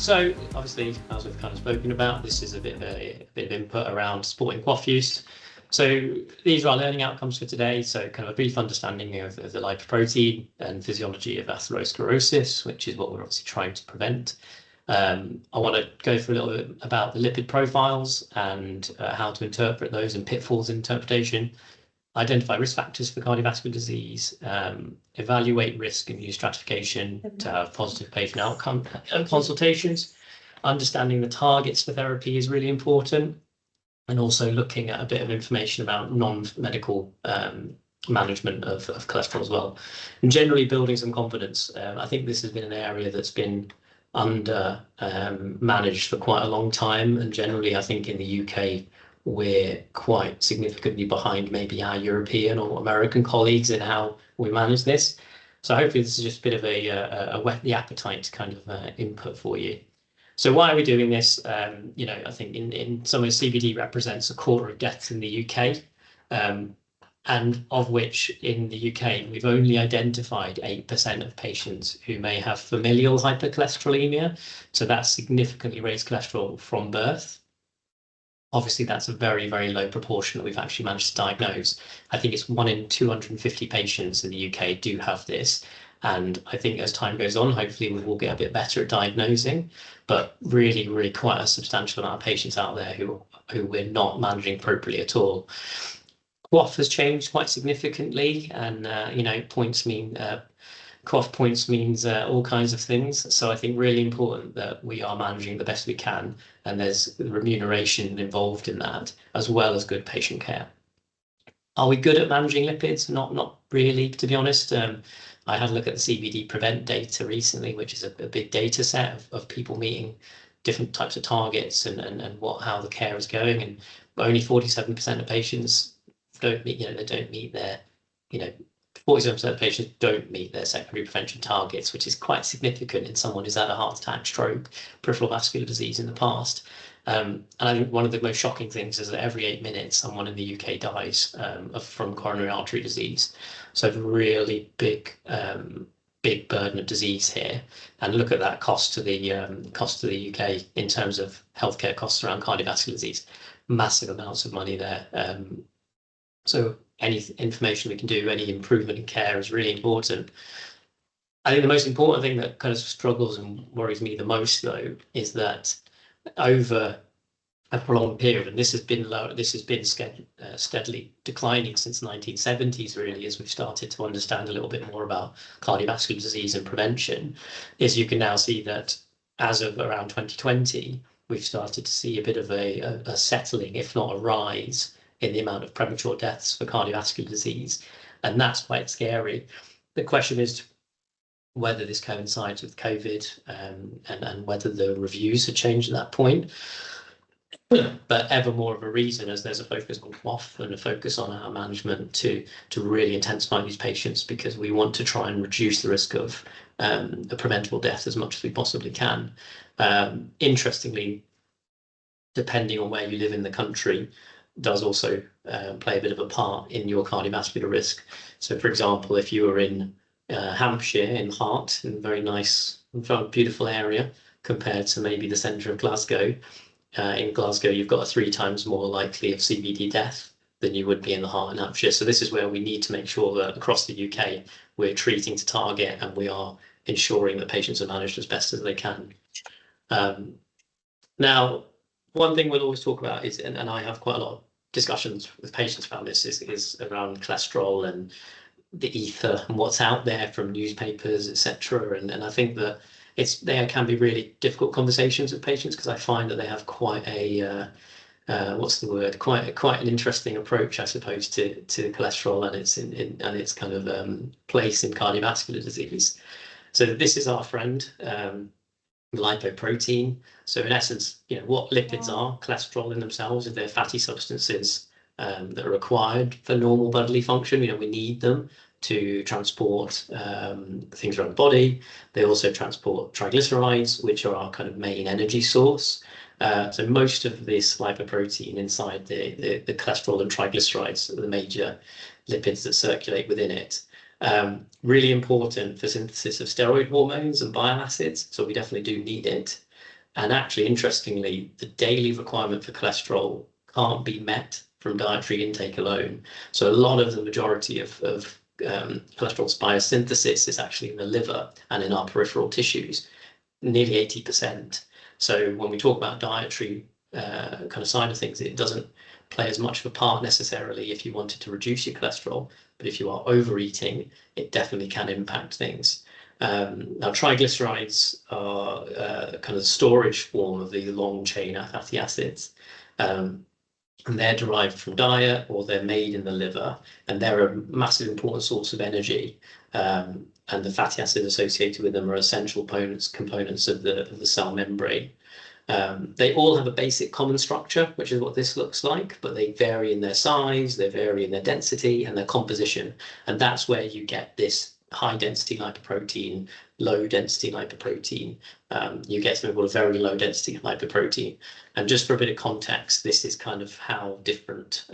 So obviously, as we've kind of spoken about, this is a bit of input around supporting QoF use. So these are our learning outcomes for today. So kind of a brief understanding of the lipoprotein and physiology of atherosclerosis, which is what we're obviously trying to prevent. I want to go through a little bit about the lipid profiles and how to interpret those and pitfalls in interpretation, identify risk factors for cardiovascular disease, evaluate risk and use stratification to have positive patient outcome consultations. Understanding the targets for therapy is really important, and also looking at a bit of information about non-medical management of cholesterol as well, and generally building some confidence. I think this has been an area that's been under managed for quite a long time, and generally I think in the UK we're quite significantly behind maybe our European or American colleagues in how we manage this. So hopefully this is just a bit of a whet the appetite kind of input for you. So why are we doing this? I think in some ways CVD represents a quarter of deaths in the UK, and of which in the UK we've only identified 8% of patients who may have familial hypercholesterolemia. So that's significantly raised cholesterol from birth. Obviously, that's a very, very low proportion that we've actually managed to diagnose. I think it's 1 in 250 patients in the UK do have this. And I think as time goes on, hopefully we will get a bit better at diagnosing, but really, really quite a substantial amount of patients out there who we're not managing appropriately at all. QoF has changed quite significantly, and points mean QoF points means all kinds of things. So I think really important that we are managing the best we can, and there's remuneration involved in that, as well as good patient care. Are we good at managing lipids? Not really, to be honest. I had a look at the CVD Prevent data recently, which is a big data set of people meeting different types of targets and how the care is going, and only 47% of patients don't meet, they don't meet their, 47% of patients don't meet their secondary prevention targets, which is quite significant in someone who's had a heart attack, stroke, peripheral vascular disease in the past. And I think one of the most shocking things is that every 8 minutes, someone in the UK dies from coronary artery disease. So a really big burden of disease here. And look at that cost to the UK in terms of healthcare costs around cardiovascular disease. Massive amounts of money there. So any information we can do, any improvement in care is really important. I think the most important thing that kind of struggles and worries me the most, though, is that over a prolonged period, and this has been low, this has been steadily declining since the 1970s, really, as we've started to understand a little bit more about cardiovascular disease and prevention, is you can now see that as of around 2020, we've started to see a bit of a settling, if not a rise, in the amount of premature deaths for cardiovascular disease. And that's quite scary. The question is whether this coincides with COVID and whether the reviews have changed at that point. But ever more of a reason, as there's a focus on QoF and a focus on our management to really intensify these patients, because we want to try and reduce the risk of a preventable death as much as we possibly can. Interestingly, depending on where you live in the country, does also play a bit of a part in your cardiovascular risk. So, for example, if you were in Hampshire, in Hart, in a very nice, very beautiful area, compared to maybe the centre of Glasgow, in Glasgow you've got a 3 times more likely of CVD death than you would be in the Hart in Hampshire. So this is where we need to make sure that across the UK we're treating to target, and we are ensuring that patients are managed as best as they can. Now, one thing we'll always talk about is, and I have quite a lot of discussions with patients about this, is around cholesterol and the ether and what's out there from newspapers, etc. And I think that there can be really difficult conversations with patients, because I find that they have quite a quite an interesting approach, I suppose, to cholesterol and its kind of place in cardiovascular disease. So this is our friend. Lipoprotein. So in essence, what lipids are, cholesterol in themselves, if they're fatty substances that are required for normal bodily function. We need them to transport things around the body. They also transport triglycerides, which are our kind of main energy source. So most of this lipoprotein inside the cholesterol and triglycerides are the major lipids that circulate within it. Really important for synthesis of steroid hormones and bile acids, so we definitely do need it. And actually, interestingly, the daily requirement for cholesterol can't be met from dietary intake alone. So a lot of the majority of cholesterol's biosynthesis is actually in the liver and in our peripheral tissues, nearly 80%. So when we talk about dietary kind of side of things, it doesn't play as much of a part necessarily if you wanted to reduce your cholesterol, but if you are overeating, it definitely can impact things. Now, triglycerides are kind of the storage form of the long chain fatty acids. And they're derived from diet or they're made in the liver, and they're a massive important source of energy. And the fatty acids associated with them are essential components of the cell membrane. They all have a basic common structure, which is what this looks like, but they vary in their size, they vary in their density and their composition. And that's where you get this high density lipoprotein, low density lipoprotein. You get something called a very low density lipoprotein. And just for a bit of context, this is kind of how different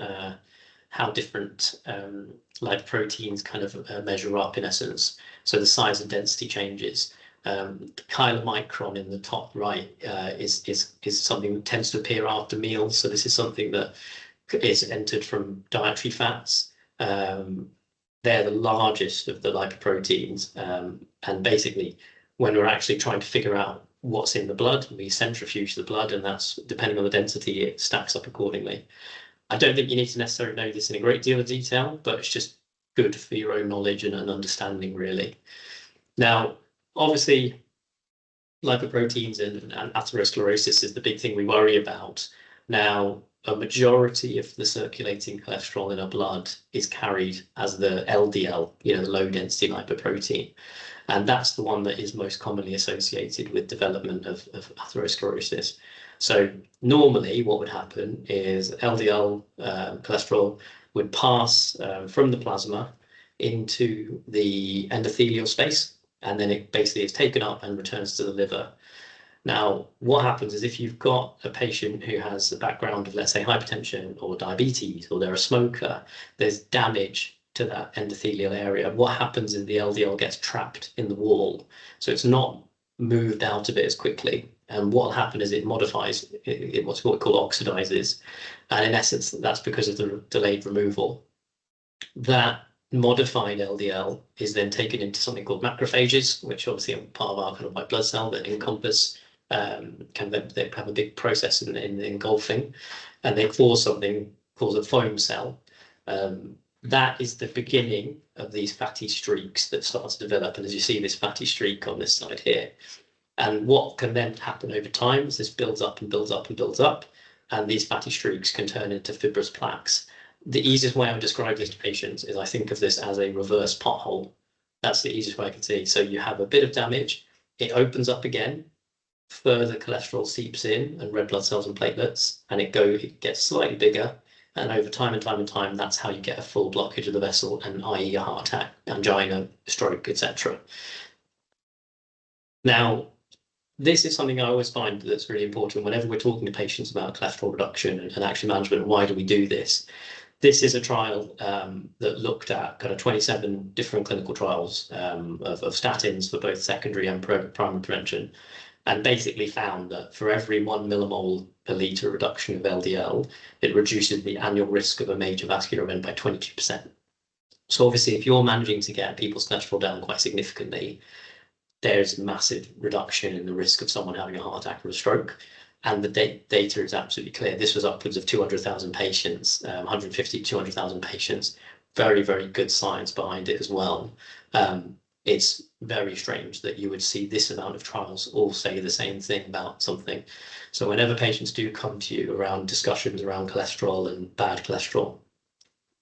lipoproteins kind of measure up in essence. So the size and density changes. Chylomicron in the top right is something that tends to appear after meals. So this is something that is entered from dietary fats. They're the largest of the lipoproteins, and basically when we're actually trying to figure out what's in the blood, we centrifuge the blood, and that's, depending on the density, it stacks up accordingly. I don't think you need to necessarily know this in a great deal of detail, but it's just good for your own knowledge and understanding, really. Now, obviously, lipoproteins and atherosclerosis is the big thing we worry about. Now, a majority of the circulating cholesterol in our blood is carried as the LDL, the low density lipoprotein. And that's the one that is most commonly associated with development of atherosclerosis. So normally what would happen is LDL cholesterol would pass from the plasma into the endothelial space, and then it basically is taken up and returns to the liver. Now, what happens is if you've got a patient who has a background of, let's say, hypertension or diabetes, or they're a smoker, there's damage to that endothelial area. What happens is the LDL gets trapped in the wall, so it's not moved out of it as quickly. And what will happen is it modifies, what's what we call oxidizes. And in essence, that's because of the delayed removal. That modified LDL is then taken into something called macrophages, which obviously are part of our kind of white blood cell that encompass, they have a big process in engulfing, and they cause something called a foam cell. That is the beginning of these fatty streaks that start to develop. And as you see, this fatty streak on this side here. And what can then happen over time is this builds up and builds up and builds up, and these fatty streaks can turn into fibrous plaques. The easiest way I would describe this to patients is I think of this as a reverse pothole. That's the easiest way I can see. So you have a bit of damage, it opens up again, further cholesterol seeps in and red blood cells and platelets, and it gets slightly bigger. And over time and time and time, that's how you get a full blockage of the vessel, and i.e. a heart attack, angina, stroke, etc. Now, this is something I always find that's really important whenever we're talking to patients about cholesterol reduction and action management. Why do we do this? This is a trial that looked at kind of 27 different clinical trials of statins for both secondary and primary prevention, and basically found that for every 1 millimole per litre reduction of LDL, it reduces the annual risk of a major vascular event by 22%. So obviously, if you're managing to get people's cholesterol down quite significantly, there's a massive reduction in the risk of someone having a heart attack or a stroke. And the data is absolutely clear. This was upwards of 200,000 patients, 150, 200,000 patients. Very, very good science behind it as well. It's very strange that you would see this amount of trials all say the same thing about something. So whenever patients do come to you around discussions around cholesterol and bad cholesterol,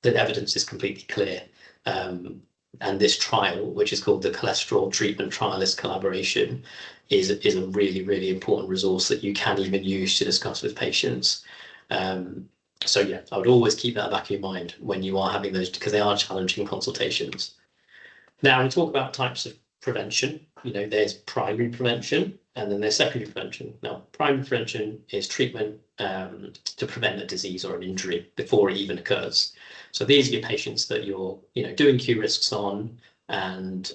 the evidence is completely clear. And this trial, which is called the Cholesterol Treatment Trialist Collaboration, is a really, really important resource that you can even use to discuss with patients. So yeah, I would always keep that back of your mind when you are having those, because they are challenging consultations. Now, we talk about types of prevention. There's primary prevention and then there's secondary prevention. Now, primary prevention is treatment to prevent a disease or an injury before it even occurs. So these are your patients that you're, doing Q risks on,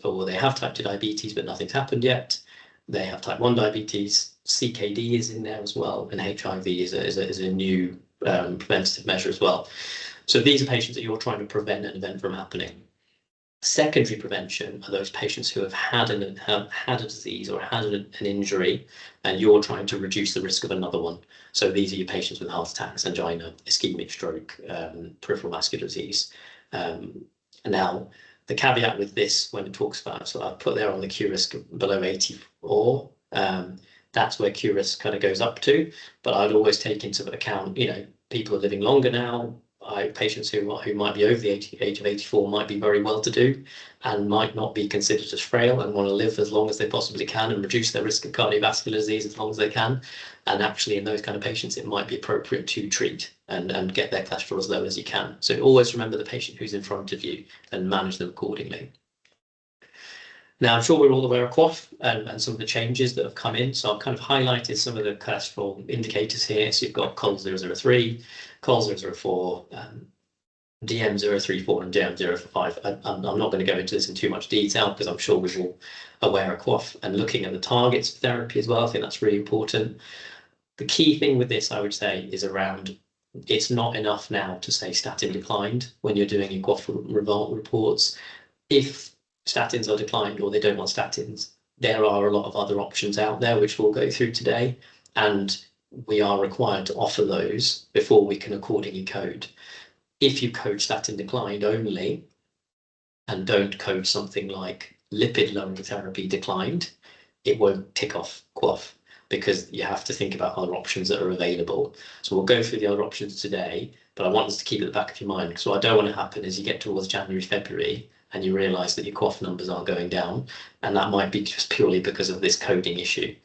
or they have type 2 diabetes, but nothing's happened yet. They have type 1 diabetes, CKD is in there as well, and HIV is a new preventative measure as well. So these are patients that you're trying to prevent an event from happening. Secondary prevention are those patients who have had a disease or had an injury, and you're trying to reduce the risk of another one. So these are your patients with heart attacks, angina, ischemic stroke, peripheral vascular disease. Now, the caveat with this, when it talks about, so I've put there on the Q risk below 84, that's where Q risk kind of goes up to. But I'd always take into account, people are living longer now. Patients who might be over the age of 84 might be very well to do and might not be considered as frail and want to live as long as they possibly can and reduce their risk of cardiovascular disease as long as they can. And actually, in those kind of patients, it might be appropriate to treat and get their cholesterol as low as you can. So always remember the patient who's in front of you and manage them accordingly. Now, I'm sure we're all aware of QoF and some of the changes that have come in. So I've kind of highlighted some of the cholesterol indicators here. So you've got CHOL003, CHOL004, DM034 and DM045. I'm not going to go into this in too much detail because I'm sure we're all aware of QoF and looking at the targets of therapy as well. I think that's really important. The key thing with this, I would say, is around it's not enough now to say statin declined when you're doing your QoF reports. If statins are declined or they don't want statins, there are a lot of other options out there, which we'll go through today. And we are required to offer those before we can accordingly code. If you code statin declined only and don't code something like lipid lowering therapy declined, it won't tick off QoF because you have to think about other options that are available. So we'll go through the other options today, but I want us to keep it at the back of your mind because what I don't want to happen is you get towards January, February, and you realise that your QoF numbers aren't going down, and that might be just purely because of this coding issue.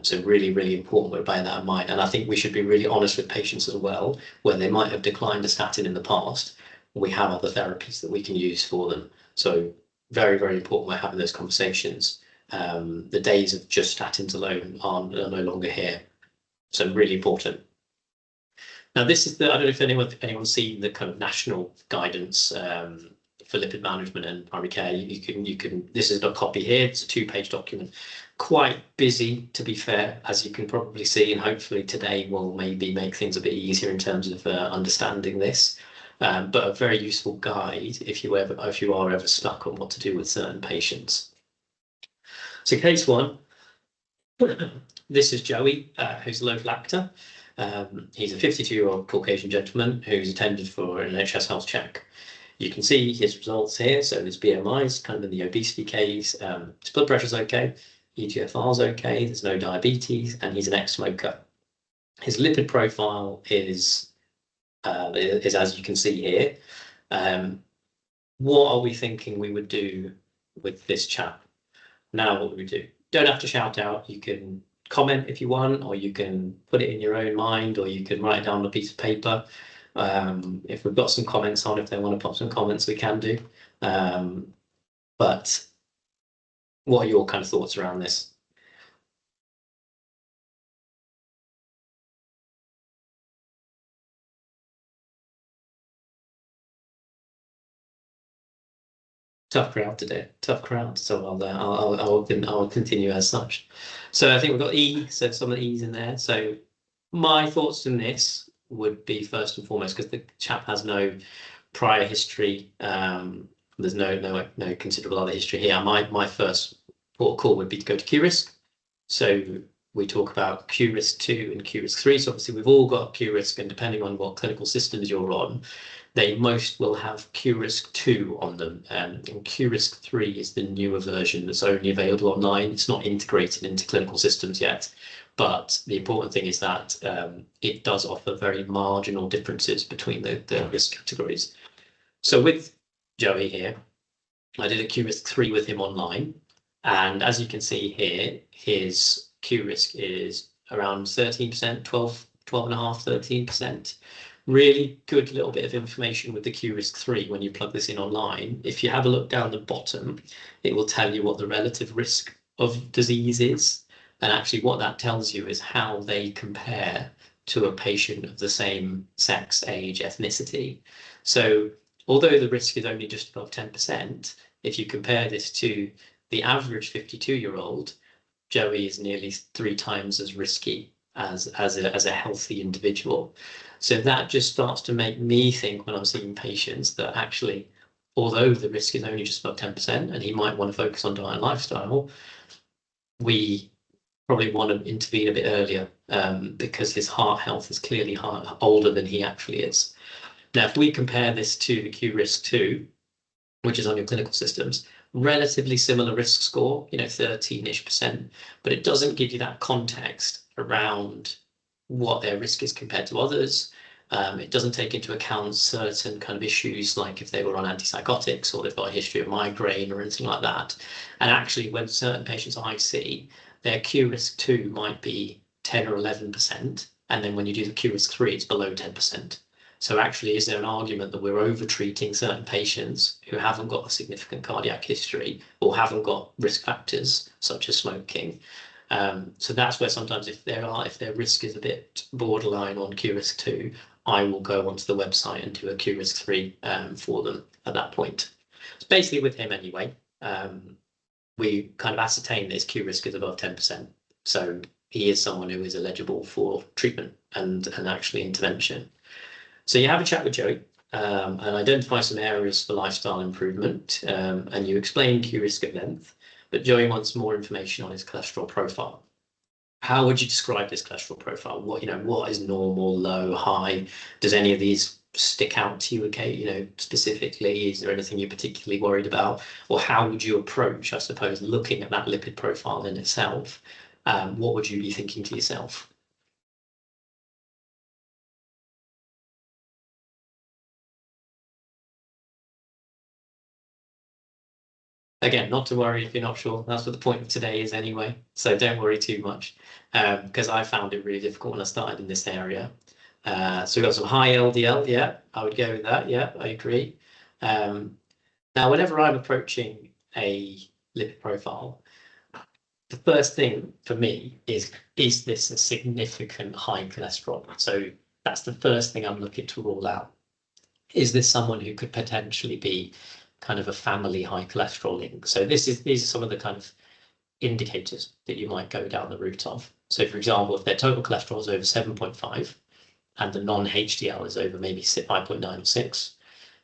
So really, really important we're bearing that in mind. And I think we should be really honest with patients as well, where they might have declined a statin in the past. We have other therapies that we can use for them. So very, very important we're having those conversations. The days of just statins alone are no longer here. So really important. Now this is I don't know if anyone's seen the kind of national guidance for lipid management and primary care. You can this is a copy here. It's a 2-page document, quite busy to be fair, as you can probably see, and hopefully today will maybe make things a bit easier in terms of understanding this, but a very useful guide if you are ever stuck on what to do with certain patients. So case 1, this is Joey, who's a low lactor. He's a 52-year-old Caucasian gentleman who's attended for an NHS health check. You can see his results here. So his BMI is kind of in the obesity case. His blood pressure is okay. eGFR is okay. There's no diabetes, and he's an ex-smoker. His lipid profile is as you can see here. What are we thinking we would do with this chap? Now, what would we do? Don't have to shout out. You can comment if you want, or you can put it in your own mind, or you can write it down on a piece of paper. If we've got some comments on, if they want to pop some comments, we can do. But what are your kind of thoughts around this? Tough crowd today, tough crowd. So I'll continue as such. So I think we've got E, so some of the E's in there. So my thoughts on this would be first and foremost, because the chap has no prior history. There's no considerable other history here. My first port of call would be to go to Q risk. So we talk about Q risk 2 and Q risk 3. So obviously we've all got Q risk, and depending on what clinical systems you're on, they most will have Q risk 2 on them. And Q risk 3 is the newer version that's only available online. It's not integrated into clinical systems yet. But the important thing is that it does offer very marginal differences between the risk categories. So with Joey here, I did a Q risk 3 with him online. And as you can see here, his Q risk is around 13%, 12.5%, 13%. Really good little bit of information with the Q risk 3 when you plug this in online. If you have a look down the bottom, it will tell you what the relative risk of disease is. And actually what that tells you is how they compare to a patient of the same sex, age, ethnicity. So although the risk is only just above 10%, if you compare this to the average 52-year-old, Joey is nearly 3 times as risky as a healthy individual. So that just starts to make me think when I'm seeing patients that actually, although the risk is only just above 10% and he might want to focus on diet and lifestyle, we probably want to intervene a bit earlier because his heart health is clearly older than he actually is. Now, if we compare this to the QRISK-2, which is on your clinical systems, relatively similar risk score, 13-ish%, but it doesn't give you that context around what their risk is compared to others. It doesn't take into account certain kind of issues like if they were on antipsychotics or they've got a history of migraine or anything like that. And actually, when certain patients I see, their QRISK-2 might be 10 or 11%, and then when you do the QRISK-3, it's below 10%. So actually, is there an argument that we're over-treating certain patients who haven't got a significant cardiac history or haven't got risk factors such as smoking? So that's where sometimes if their risk is a bit borderline on QRISK-2, I will go onto the website and do a QRISK-3 for them at that point. So basically with him anyway, we kind of ascertain that his QRISK is above 10%. So he is someone who is eligible for treatment and actually intervention. So you have a chat with Joey and identify some areas for lifestyle improvement, and you explain QRISK at length, but Joey wants more information on his cholesterol profile. How would you describe this cholesterol profile? What is normal, low, high? Does any of these stick out to you, okay, specifically? Is there anything you're particularly worried about? Or how would you approach, I suppose, looking at that lipid profile in itself? What would you be thinking to yourself? Again, not to worry if you're not sure. That's what the point of today is anyway. So don't worry too much, because I found it really difficult when I started in this area. So we've got some high LDL. Yeah, I would go with that. Yeah, I agree. Now, whenever I'm approaching a lipid profile, the first thing for me is this a significant high cholesterol? So that's the first thing I'm looking to rule out. Is this someone who could potentially be kind of a family high cholesterol link? So these are some of the kind of indicators that you might go down the route of. So for example, if their total cholesterol is over 7.5 and the non-HDL is over maybe 5.9 or 6,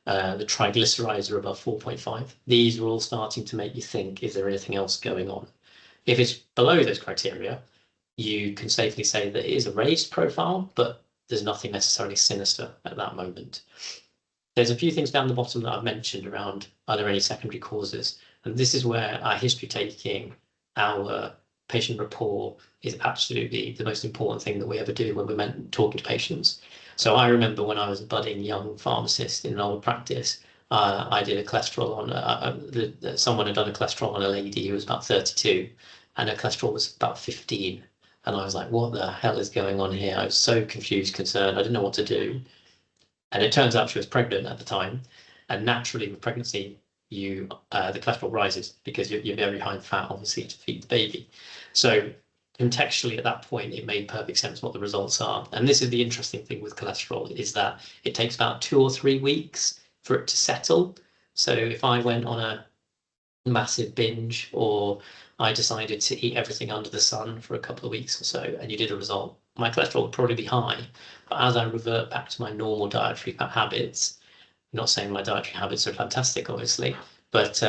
the triglycerides are above 4.5, these are all starting to make you think, is there anything else going on? If it's below those criteria, you can safely say that it is a raised profile, but there's nothing necessarily sinister at that moment. There's a few things down the bottom that I've mentioned around, are there any secondary causes? And this is where our history taking, our patient rapport is absolutely the most important thing that we ever do when we're talking to patients. So I remember when I was a budding young pharmacist in an old practice, I did a cholesterol on, someone had done a cholesterol on a lady who was about 32 and her cholesterol was about 15. And I was like, what the hell is going on here? I was so confused, concerned. I didn't know what to do. And it turns out she was pregnant at the time. And naturally with pregnancy, the cholesterol rises because you're very high in fat, obviously, to feed the baby. So contextually at that point, it made perfect sense what the results are. And this is the interesting thing with cholesterol, is that it takes about 2 or 3 weeks for it to settle. So if I went on a massive binge or I decided to eat everything under the sun for a couple of weeks or so, and you did a result, my cholesterol would probably be high. But as I revert back to my normal dietary habits, I'm not saying my dietary habits are fantastic, obviously, but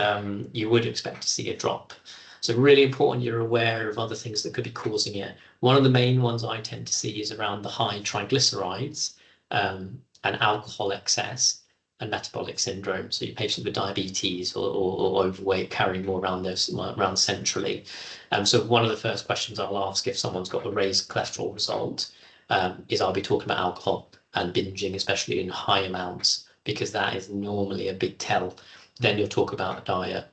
you would expect to see a drop. So really important you're aware of other things that could be causing it. One of the main ones I tend to see is around the high triglycerides and alcohol excess and metabolic syndrome. So your patients with diabetes or overweight carrying more around centrally. So one of the first questions I'll ask if someone's got a raised cholesterol result is I'll be talking about alcohol and binging, especially in high amounts, because that is normally a big tell. Then you'll talk about diet.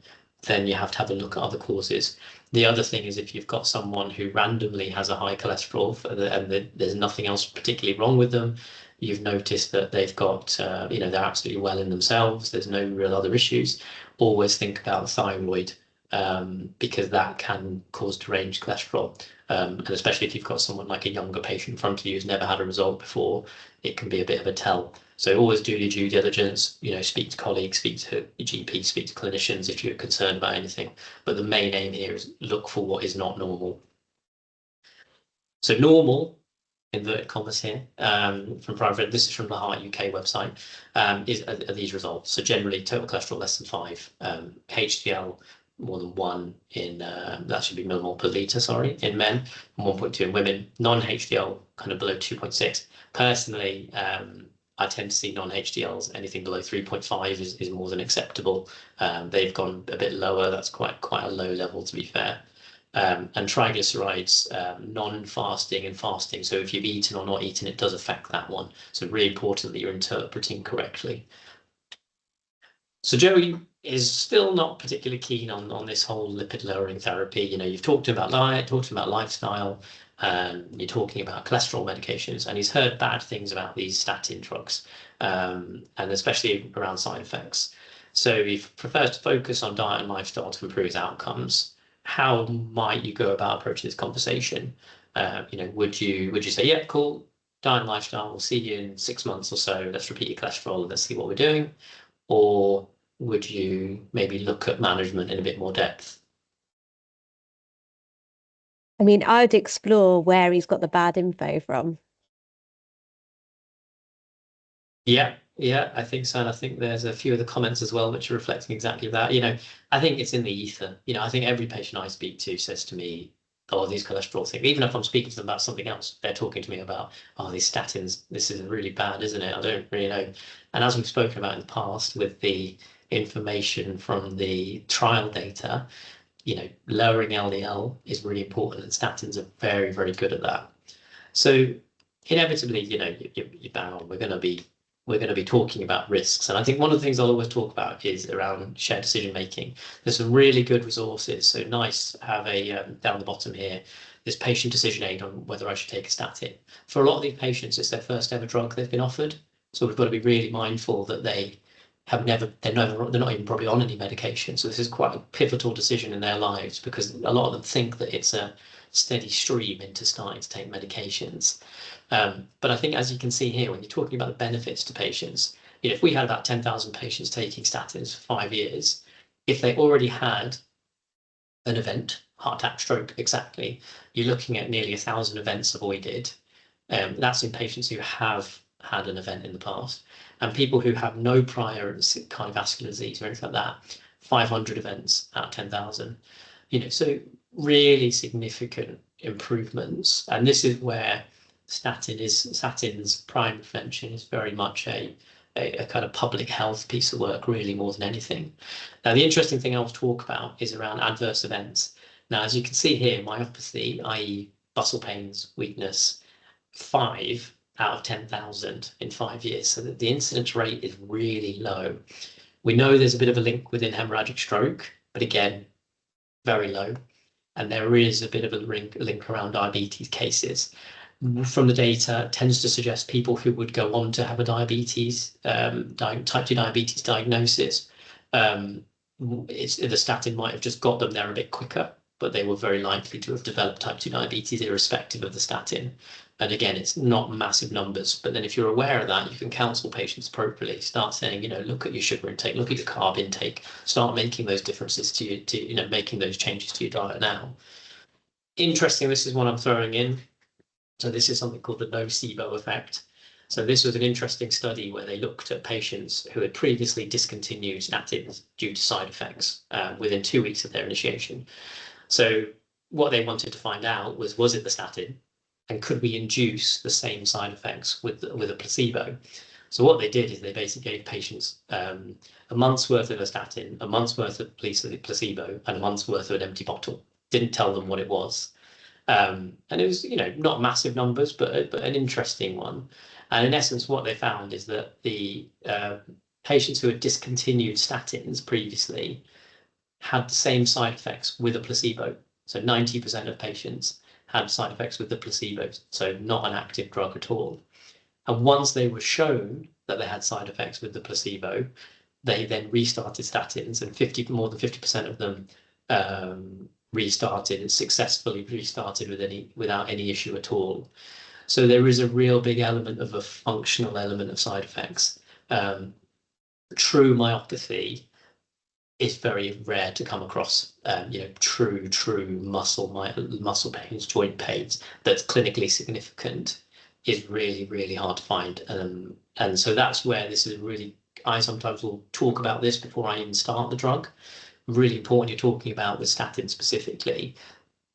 Then you have to have a look at other causes. The other thing is if you've got someone who randomly has a high cholesterol and there's nothing else particularly wrong with them, you've noticed that they've got, they're absolutely well in themselves, there's no real other issues, always think about thyroid because that can cause deranged cholesterol. And especially if you've got someone like a younger patient in front of you who's never had a result before, it can be a bit of a tell. So always do your due diligence, speak to colleagues, speak to your GP, speak to clinicians if you're concerned about anything. But the main aim here is look for what is not normal. So normal, inverted commas here, from private, this is from the Heart UK website, are these results. So generally total cholesterol less than 5, HDL more than 1 in, that should be millimole per litre, sorry, in men, and 1.2 in women. Non-HDL kind of below 2.6. Personally, I tend to see non-HDLs, anything below 3.5 is more than acceptable. They've gone a bit lower, that's quite a low level to be fair. And triglycerides, non-fasting and fasting. So if you've eaten or not eaten, it does affect that one. So really important that you're interpreting correctly. So Joey is still not particularly keen on this whole lipid lowering therapy. You've talked about diet, talked about lifestyle, you're talking about cholesterol medications, and he's heard bad things about these statin drugs, and especially around side effects. So he prefers to focus on diet and lifestyle to improve his outcomes. How might you go about approaching this conversation? Would you say, yeah, cool, diet and lifestyle, we'll see you in 6 months or so, let's repeat your cholesterol and let's see what we're doing? Or would you maybe look at management in a bit more depth? I mean, I'd explore where he's got the bad info from. Yeah, I think so. And I think there's a few of the comments as well which are reflecting exactly that. I think it's in the ether. I think every patient I speak to says to me, oh, these cholesterol things, even if I'm speaking to them about something else, they're talking to me about, oh, these statins, this is really bad, isn't it? I don't really know. And as we've spoken about in the past with the information from the trial data, lowering LDL is really important, and statins are very, very good at that. So inevitably, you bang on, we're going to be talking about risks. And I think one of the things I'll always talk about is around shared decision making. There's some really good resources. So nice to have a down the bottom here, this patient decision aid on whether I should take a statin. For a lot of these patients, it's their first ever drug they've been offered. So we've got to be really mindful that they're not even probably on any medication. So this is quite a pivotal decision in their lives, because a lot of them think that it's a steady stream into starting to take medications. But I think, as you can see here, when you're talking about the benefits to patients, if we had about 10,000 patients taking statins for 5 years, if they already had an event, heart attack, stroke, exactly, you're looking at nearly 1,000 events avoided. That's in patients who have had an event in the past, and people who have no prior cardiovascular disease or anything like that, 500 events out of 10,000. So really significant improvements, and this is where statin's prime prevention is very much a kind of public health piece of work, really, more than anything. Now, the interesting thing I'll talk about is around adverse events. Now, as you can see here, myopathy, i.e. muscle pains, weakness, 5 out of 10,000 in 5 years. So the incidence rate is really low. We know there's a bit of a link within hemorrhagic stroke, but again, very low. And there is a bit of a link around diabetes cases. From the data, it tends to suggest people who would go on to have a diabetes, type 2 diabetes diagnosis, the statin might have just got them there a bit quicker, but they were very likely to have developed type 2 diabetes irrespective of the statin. And again, it's not massive numbers, but then if you're aware of that, you can counsel patients appropriately. Start saying, look at your sugar intake, look at your carb intake, start making those differences to making those changes to your diet now. Interesting, this is one I'm throwing in. So this is something called the Nocebo Effect. So this was an interesting study where they looked at patients who had previously discontinued statins due to side effects within 2 weeks of their initiation. So what they wanted to find out was it the statin, and could we induce the same side effects with a placebo? So what they did is they basically gave patients a month's worth of a statin, a month's worth of placebo, and a month's worth of an empty bottle. Didn't tell them what it was. And it was, not massive numbers, but an interesting one. And in essence, what they found is that the patients who had discontinued statins previously had the same side effects with a placebo. So 90% of patients had side effects with the placebo, so not an active drug at all. And once they were shown that they had side effects with the placebo, they then restarted statins, and more than 50% of them successfully restarted without any issue at all. So there is a real big element of a functional element of side effects. True myopathy is very rare to come across. True muscle pains, joint pains that's clinically significant is really, really hard to find. And so that's where this is really, I sometimes will talk about this before I even start the drug. Really important, you're talking about with statin specifically,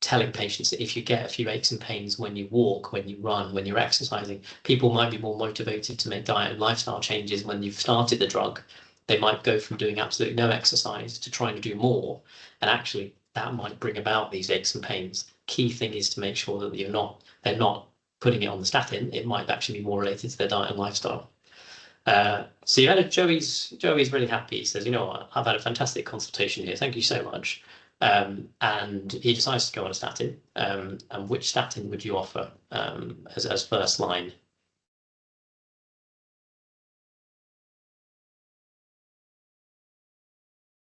telling patients that if you get a few aches and pains when you walk, when you run, when you're exercising, people might be more motivated to make diet and lifestyle changes when you've started the drug. They might go from doing absolutely no exercise to trying to do more. And actually, that might bring about these aches and pains. Key thing is to make sure that they're not putting it on the statin. It might actually be more related to their diet and lifestyle. So you had Joey's really happy. He says, you know what, I've had a fantastic consultation here. Thank you so much. And he decides to go on a statin. And which statin would you offer as first line?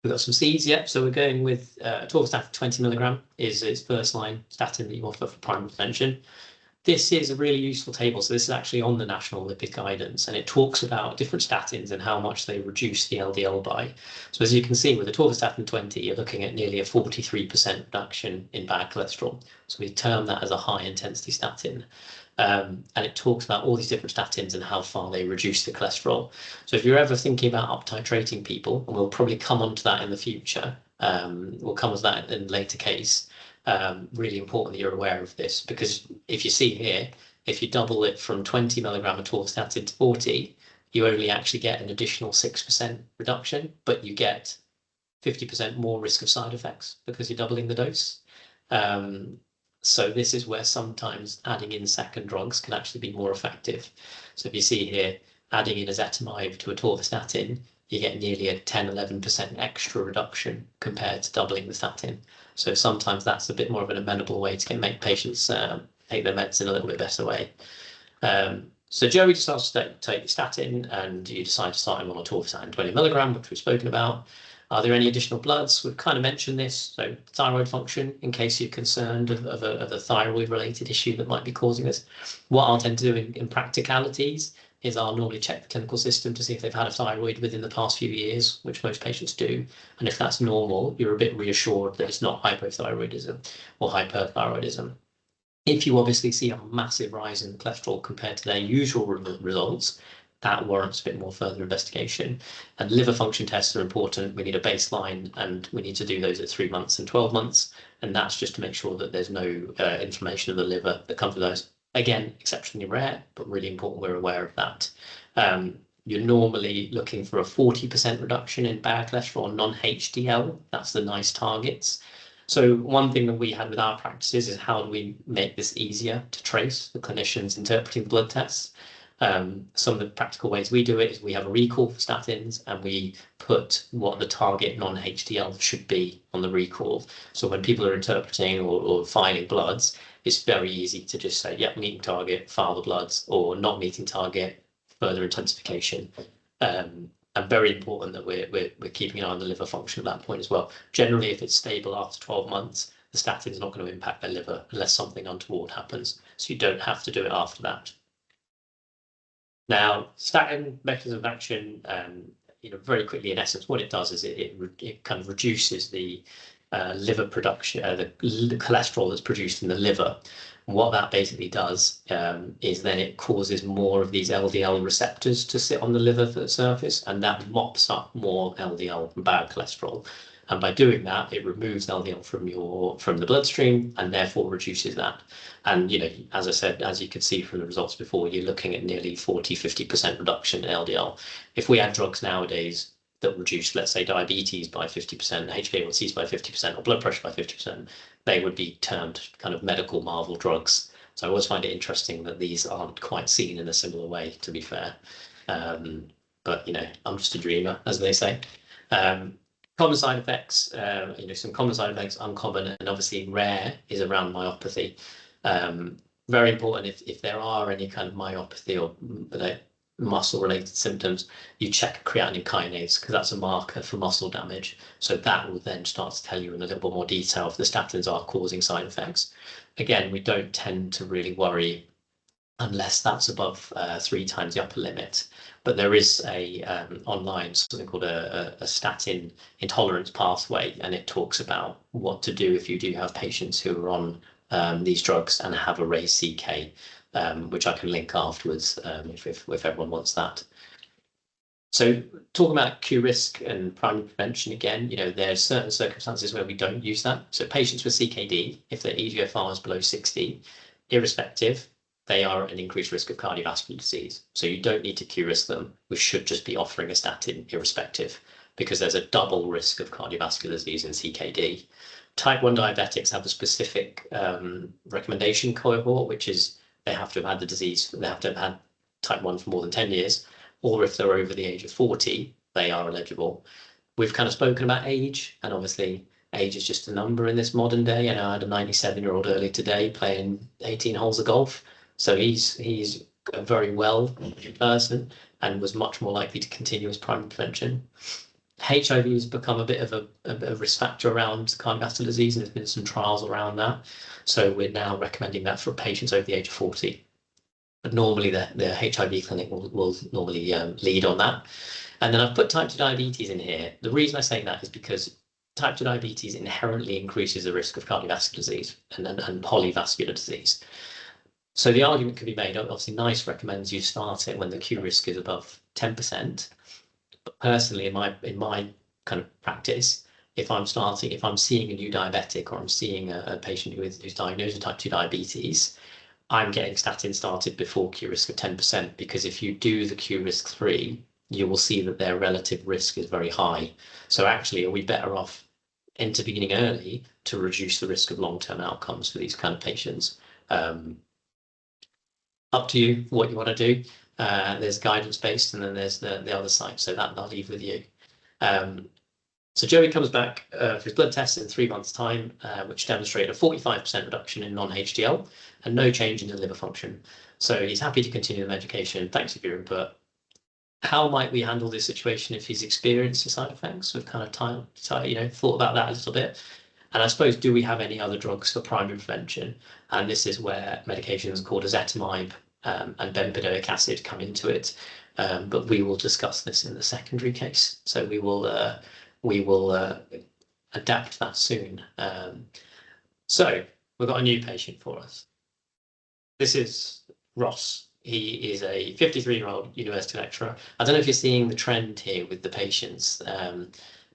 We've got some C's, yep. So we're going with atorvastatin 20 milligram is first line statin that you offer for primary prevention. This is a really useful table. So this is actually on the National Lipid Guidance, and it talks about different statins and how much they reduce the LDL by. So as you can see, with atorvastatin 20, you're looking at nearly a 43% reduction in bad cholesterol. So we term that as a high intensity statin. And it talks about all these different statins and how far they reduce the cholesterol. So if you're ever thinking about up titrating people, and we'll probably come on to that in the future, we'll come to that in a later case. Really important that you're aware of this, because if you see here, if you double it from 20 milligram atorvastatin to 40, you only actually get an additional 6% reduction, but you get 50% more risk of side effects because you're doubling the dose. So this is where sometimes adding in second drugs can actually be more effective. So if you see here, adding in ezetimibe to atorvastatin, you get nearly a 10-11% extra reduction compared to doubling the statin. So sometimes that's a bit more of an amenable way to make patients take their meds in a little bit better way. So Joey decides to take statin, and you decide to start him on atorvastatin 20 milligram, which we've spoken about. Are there any additional bloods? We've kind of mentioned this. So thyroid function, in case you're concerned of a thyroid-related issue that might be causing this. What I'll tend to do in practicalities is I'll normally check the clinical system to see if they've had a thyroid within the past few years, which most patients do. And if that's normal, you're a bit reassured that it's not hypothyroidism or hyperthyroidism. If you obviously see a massive rise in cholesterol compared to their usual results, that warrants a bit more further investigation. And liver function tests are important. We need a baseline, and we need to do those at 3 months and 12 months. And that's just to make sure that there's no inflammation of the liver that comes with those. Again, exceptionally rare, but really important we're aware of that. You're normally looking for a 40% reduction in bad cholesterol, non-HDL. That's the nice targets. So one thing that we had with our practices is how do we make this easier to trace for clinicians interpreting blood tests. Some of the practical ways we do it is we have a recall for statins, and we put what the target non-HDL should be on the recall. So when people are interpreting or filing bloods, it's very easy to just say, yep, meeting target, file the bloods, or not meeting target, further intensification. And very important that we're keeping an eye on the liver function at that point as well. Generally, if it's stable after 12 months, the statin is not going to impact their liver unless something untoward happens. So you don't have to do it after that. Now, statin mechanism of action, very quickly, in essence, what it does is it kind of reduces the liver production, the cholesterol that's produced in the liver. And what that basically does is then it causes more of these LDL receptors to sit on the liver surface, and that mops up more LDL and bad cholesterol. And by doing that, it removes LDL from the bloodstream and therefore reduces that. And, as I said, as you could see from the results before, you're looking at nearly 40-50% reduction in LDL. If we had drugs nowadays that reduce, let's say, diabetes by 50%, HbA1c's by 50%, or blood pressure by 50%, they would be termed kind of medical marvel drugs. So I always find it interesting that these aren't quite seen in a similar way, to be fair. But, I'm just a dreamer, as they say. Common side effects, some common side effects, uncommon and obviously rare, is around myopathy. Very important if there are any kind of myopathy or muscle-related symptoms, you check creatinine kinase, because that's a marker for muscle damage. So that will then start to tell you in a little bit more detail if the statins are causing side effects. Again, we don't tend to really worry unless that's above 3 times the upper limit. But there is a online something called a statin intolerance pathway, and it talks about what to do if you do have patients who are on these drugs and have a raised CK, which I can link afterwards if everyone wants that. So talking about Q risk and primary prevention again, there's certain circumstances where we don't use that. So patients with CKD, if their eGFR is below 60, irrespective, they are at an increased risk of cardiovascular disease. So you don't need to Q risk them. We should just be offering a statin irrespective, because there's a double risk of cardiovascular disease in CKD. Type 1 diabetics have a specific recommendation cohort, which is they have to have had the disease, they have to have had type 1 for more than 10 years, or if they're over the age of 40, they are eligible. We've kind of spoken about age, and obviously age is just a number in this modern day. And I had a 97-year-old earlier today playing 18 holes of golf. So he's a very well person and was much more likely to continue his primary prevention. HIV has become a bit of a risk factor around cardiovascular disease, and there's been some trials around that. So we're now recommending that for patients over the age of 40. But normally the HIV clinic will normally lead on that. And then I've put type 2 diabetes in here. The reason I say that is because type 2 diabetes inherently increases the risk of cardiovascular disease and polyvascular disease. So the argument can be made, obviously NICE recommends you start it when the Q risk is above 10%. But personally, in my kind of practice, if I'm seeing a new diabetic, or I'm seeing a patient who's diagnosed with type 2 diabetes, I'm getting statin started before Q risk of 10%, because if you do the Q risk 3, you will see that their relative risk is very high. So actually, are we better off intervening early to reduce the risk of long-term outcomes for these kind of patients? Up to you what you want to do. There's guidance-based, and then there's the other side. So that I'll leave with you. So Joey comes back for his blood tests in 3 months' time, which demonstrated a 45% reduction in non-HDL and no change in the liver function. So he's happy to continue the medication. Thanks for your input. How might we handle this situation if he's experienced the side effects? We've kind of thought about that a little bit. And I suppose, do we have any other drugs for primary prevention? And this is where medications called ezetimibe and bempedoic acid come into it. But we will discuss this in the secondary case. So we will adapt that soon. So we've got a new patient for us. This is Ross. He is a 53-year-old university lecturer. I don't know if you're seeing the trend here with the patients,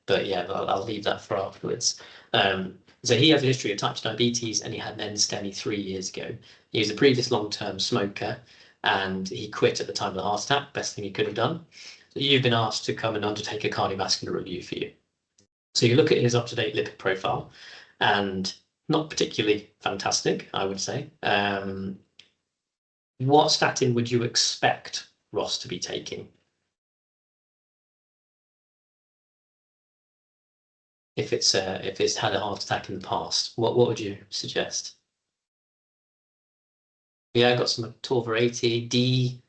but yeah, I'll leave that for afterwards. So he has a history of type 2 diabetes, and he had an NSTEMI 3 years ago. He was a previous long-term smoker, and he quit at the time of the heart attack. Best thing he could have done. So you've been asked to come and undertake a cardiovascular review for you. So you look at his up-to-date lipid profile, and not particularly fantastic, I would say. What statin would you expect Ross to be taking? If it's had a heart attack in the past, what would you suggest? Yeah, got some CHOL003 D.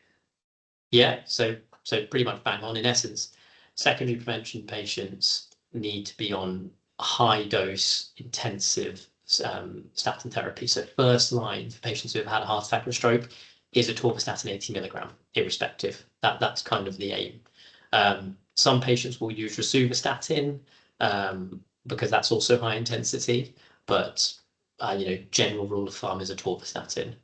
Yeah, so pretty much bang on. In essence, secondary prevention patients need to be on high dose intensive statin therapy. So first line for patients who have had a heart attack or stroke is atorvastatin 80 milligram, irrespective. That's kind of the aim. Some patients will use rosuvastatin because that's also high intensity, but general rule of thumb is atorvastatin.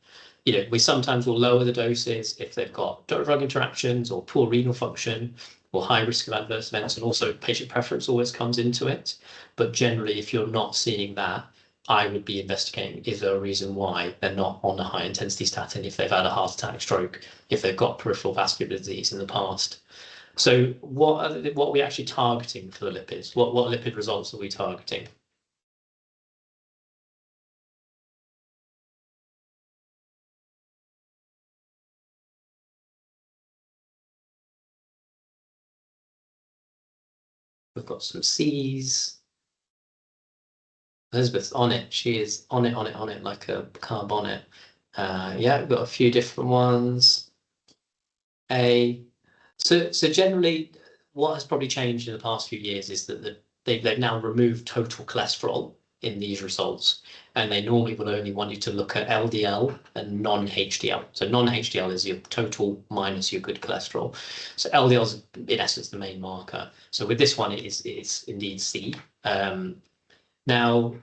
We sometimes will lower the doses if they've got drug interactions or poor renal function or high risk of adverse events, and also patient preference always comes into it. But generally, if you're not seeing that, I would be investigating, is there a reason why they're not on a high intensity statin if they've had a heart attack, stroke, if they've got peripheral vascular disease in the past. So what are we actually targeting for the lipids? What lipid results are we targeting? We've got some C's. Elizabeth's on it. She is on it like a car bonnet. Yeah, we've got a few different ones. A. So generally, what has probably changed in the past few years is that they've now removed total cholesterol in these results, and they normally will only want you to look at LDL and non-HDL. So non-HDL is your total minus your good cholesterol. So LDL is in essence the main marker. So with this one, it's indeed C. Now,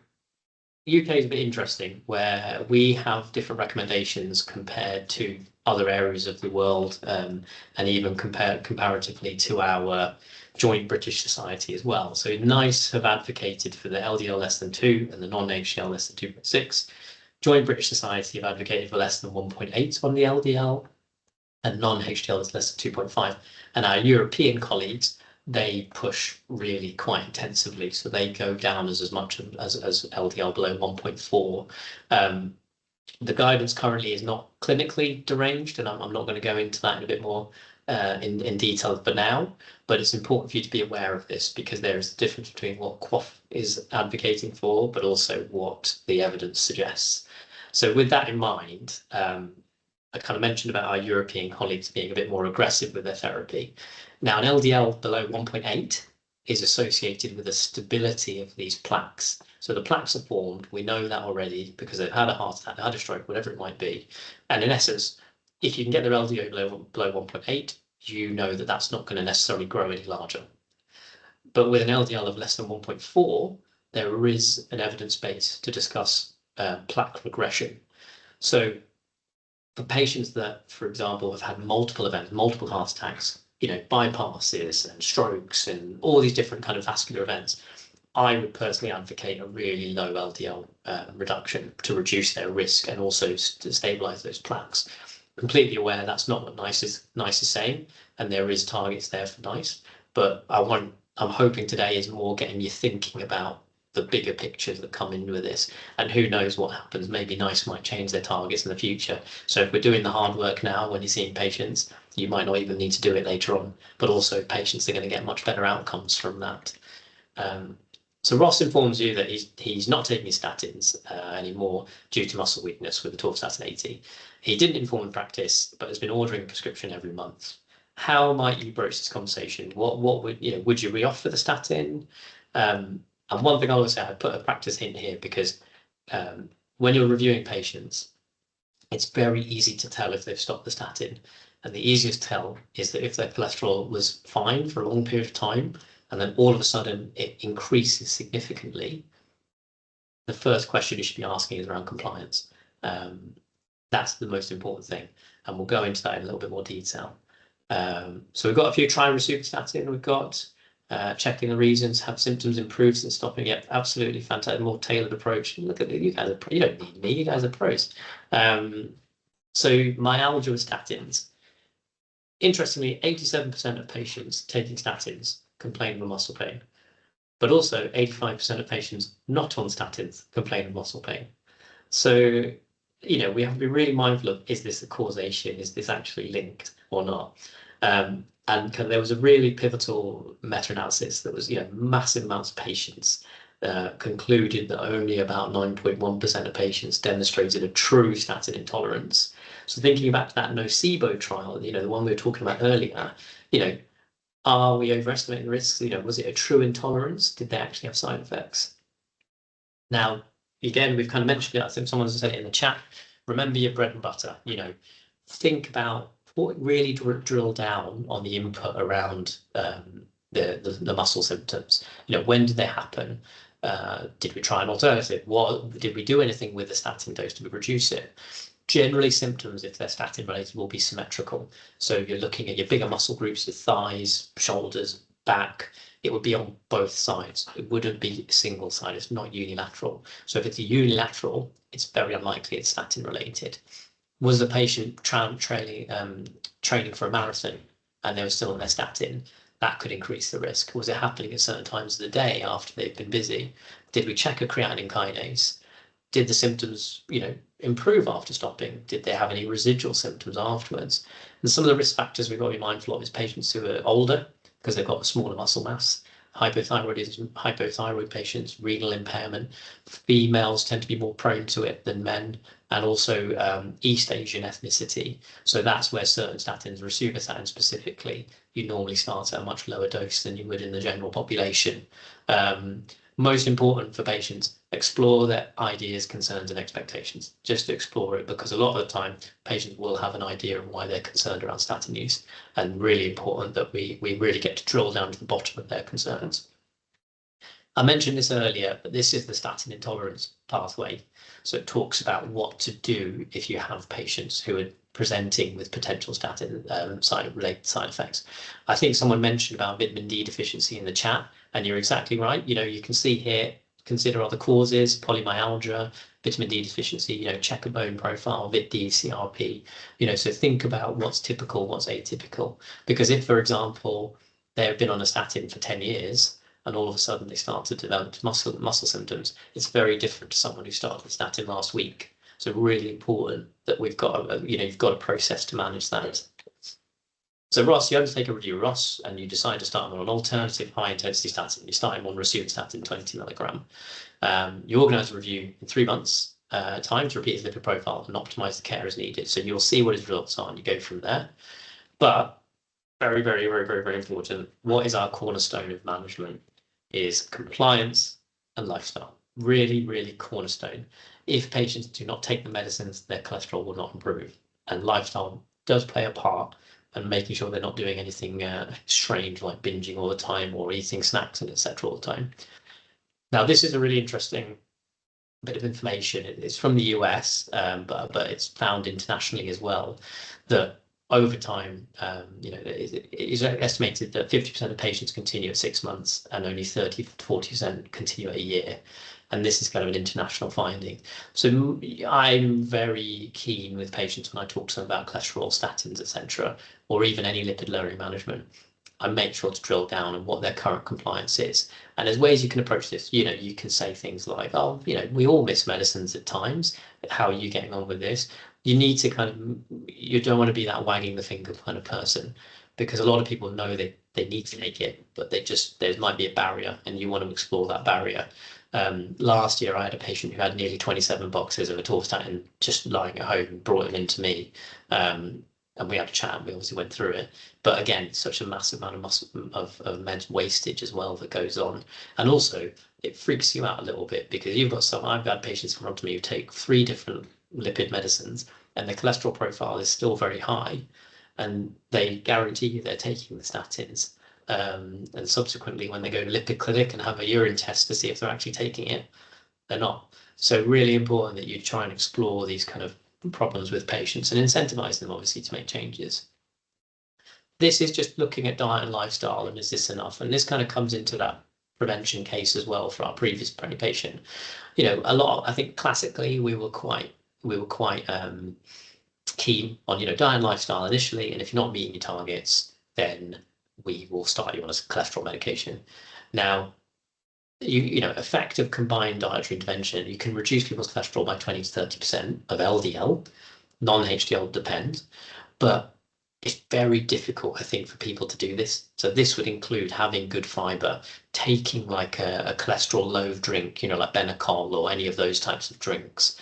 UK is a bit interesting, where we have different recommendations compared to other areas of the world, and even comparatively to our joint British Society as well. So NICE have advocated for the LDL less than 2 and the non-HDL less than 2.6. Joint British Society have advocated for less than 1.8 on the LDL, and non-HDL is less than 2.5. And our European colleagues, they push really quite intensively. So they go down as much as LDL below 1.4. The guidance currently is not clinically deranged, and I'm not going to go into that in a bit more in detail for now, but it's important for you to be aware of this, because there is a difference between what QoF is advocating for, but also what the evidence suggests. So with that in mind, I kind of mentioned about our European colleagues being a bit more aggressive with their therapy. Now, an LDL below 1.8 is associated with a stability of these plaques. So the plaques are formed, we know that already, because they've had a heart attack, had a stroke, whatever it might be. And in essence, if you can get their LDL below 1.8, you know that that's not going to necessarily grow any larger. But with an LDL of less than 1.4, there is an evidence base to discuss plaque regression. So for patients that, for example, have had multiple events, multiple heart attacks, bypasses and strokes and all these different kind of vascular events, I would personally advocate a really low LDL reduction to reduce their risk and also to stabilize those plaques. Completely aware that's not what NICE is saying, and there is targets there for NICE, but I'm hoping today is more getting you thinking about the bigger pictures that come in with this, and who knows what happens. Maybe NICE might change their targets in the future. So if we're doing the hard work now when you're seeing patients, you might not even need to do it later on, but also patients are going to get much better outcomes from that. So Ross informs you that he's not taking his statins anymore due to muscle weakness with the torvastatin 80. He didn't inform in practice, but has been ordering a prescription every month. How might you broach this conversation? What would you re-offer the statin? And one thing I will say, I put a practice hint here, because when you're reviewing patients, it's very easy to tell if they've stopped the statin. And the easiest tell is that if their cholesterol was fine for a long period of time, and then all of a sudden it increases significantly, the first question you should be asking is around compliance. That's the most important thing. And we'll go into that in a little bit more detail. So we've got a few try and resume statin. We've got checking the reasons, have symptoms improved since stopping it. Absolutely fantastic, more tailored approach. Look at you guys, you don't need me, you guys are pros. So myalgia with statins. Interestingly, 87% of patients taking statins complain of muscle pain, but also 85% of patients not on statins complain of muscle pain. So, we have to be really mindful of, is this a causation? Is this actually linked or not? And there was a really pivotal meta-analysis that was, massive amounts of patients concluded that only about 9.1% of patients demonstrated a true statin intolerance. So thinking back to that Nocebo trial, the one we were talking about earlier, are we overestimating the risks? Was it a true intolerance? Did they actually have side effects? Now, again, we've kind of mentioned it. I think someone said it in the chat. Remember your bread and butter. Think about what really drill down on the input around the muscle symptoms. When did they happen? Did we try an alternative? Did we do anything with the statin dose to reduce it? Generally, symptoms, if they're statin related, will be symmetrical. So you're looking at your bigger muscle groups, your thighs, shoulders, back. It would be on both sides. It wouldn't be single side. It's not unilateral. So if it's unilateral, it's very unlikely it's statin related. Was the patient training for a marathon and they were still on their statin? That could increase the risk. Was it happening at certain times of the day after they've been busy? Did we check a creatinine kinase? Did the symptoms, improve after stopping? Did they have any residual symptoms afterwards? And some of the risk factors we've got to be mindful of is patients who are older because they've got a smaller muscle mass. Hypothyroid patients, renal impairment. Females tend to be more prone to it than men, and also East Asian ethnicity. So that's where certain statins, rosuvastatin specifically, you normally start at a much lower dose than you would in the general population. Most important for patients, explore their ideas, concerns, and expectations. Just to explore it, because a lot of the time patients will have an idea of why they're concerned around statin use, and really important that we really get to drill down to the bottom of their concerns. I mentioned this earlier, but this is the statin intolerance pathway. So it talks about what to do if you have patients who are presenting with potential statin related side effects. I think someone mentioned about vitamin D deficiency in the chat, and you're exactly right. You can see here, consider other causes: polymyalgia, vitamin D deficiency, check a bone profile, Vit D, CRP, so think about what's typical, what's atypical. Because if, for example, they've been on a statin for 10 years, and all of a sudden they start to develop muscle symptoms, it's very different to someone who started the statin last week. So really important that we've got you've got a process to manage that. So Ross, you undertake a review, Ross, and you decide to start them on an alternative high intensity statin. You start him on rosuvastatin 20 milligram. You organise a review in 3 months time to repeat his lipid profile and optimise the care as needed. So you'll see what his results are and you go from there. But very, very, very, very, very important, what is our cornerstone of management is compliance and lifestyle. Really, really cornerstone. If patients do not take the medicines, their cholesterol will not improve. And lifestyle does play a part, and making sure they're not doing anything strange like binging all the time or eating snacks and etc. all the time. Now, this is a really interesting bit of information. It's from the US, but it's found internationally as well, that over time, it is estimated that 50% of patients continue at 6 months and only 30 to 40% continue at a year. And this is kind of an international finding. So I'm very keen with patients when I talk to them about cholesterol, statins, etc., or even any lipid lowering management. I make sure to drill down on what their current compliance is. And there's ways you can approach this. You can say things like, oh, we all miss medicines at times. How are you getting on with this? You need to you don't want to be that wagging the finger kind of person, because a lot of people know they need to take it, but there might be a barrier, and you want to explore that barrier. Last year, I had a patient who had nearly 27 boxes of atorvastatin just lying at home, brought them into me. And we had a chat, and we obviously went through it. But again, such a massive amount of meds wastage as well that goes on. And also, it freaks you out a little bit, because I've had patients in front of me who take 3 different lipid medicines, and their cholesterol profile is still very high. And they guarantee you they're taking the statins. And subsequently, when they go to lipid clinic and have a urine test to see if they're actually taking it, they're not. So really important that you try and explore these kind of problems with patients and incentivize them, obviously, to make changes. This is just looking at diet and lifestyle, and is this enough? And this kind of comes into that prevention case as well for our previous patient. I think classically we were quite keen on diet and lifestyle initially, and if you're not meeting your targets, then we will start you on a cholesterol medication. Now, effective combined dietary intervention, you can reduce people's cholesterol by 20 to 30% of LDL, non-HDL depends, but it's very difficult, I think, for people to do this. So this would include having good fiber, taking like a cholesterol low drink, like Benecol or any of those types of drinks,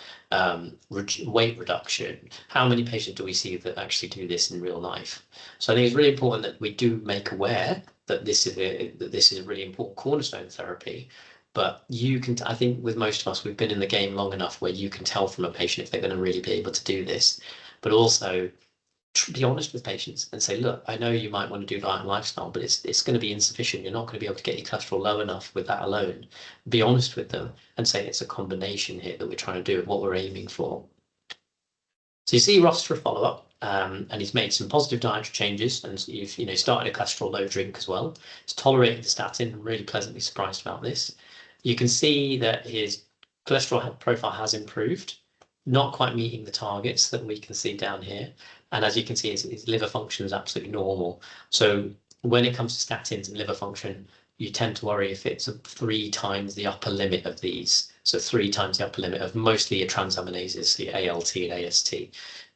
weight reduction. How many patients do we see that actually do this in real life? So I think it's really important that we do make aware that this is a really important cornerstone therapy. But I think with most of us, we've been in the game long enough where you can tell from a patient if they're going to really be able to do this. But also be honest with patients and say, look, I know you might want to do diet and lifestyle, but it's going to be insufficient. You're not going to be able to get your cholesterol low enough with that alone. Be honest with them and say it's a combination here that we're trying to do and what we're aiming for. So you see Ross for a follow-up, and he's made some positive dietary changes, and you've started a cholesterol low drink as well. He's tolerated the statin. I'm really pleasantly surprised about this. You can see that his cholesterol profile has improved, not quite meeting the targets that we can see down here. And as you can see, his liver function is absolutely normal. So when it comes to statins and liver function, you tend to worry if it's 3 times the upper limit of these. So 3 times the upper limit of mostly your transaminases, the ALT and AST.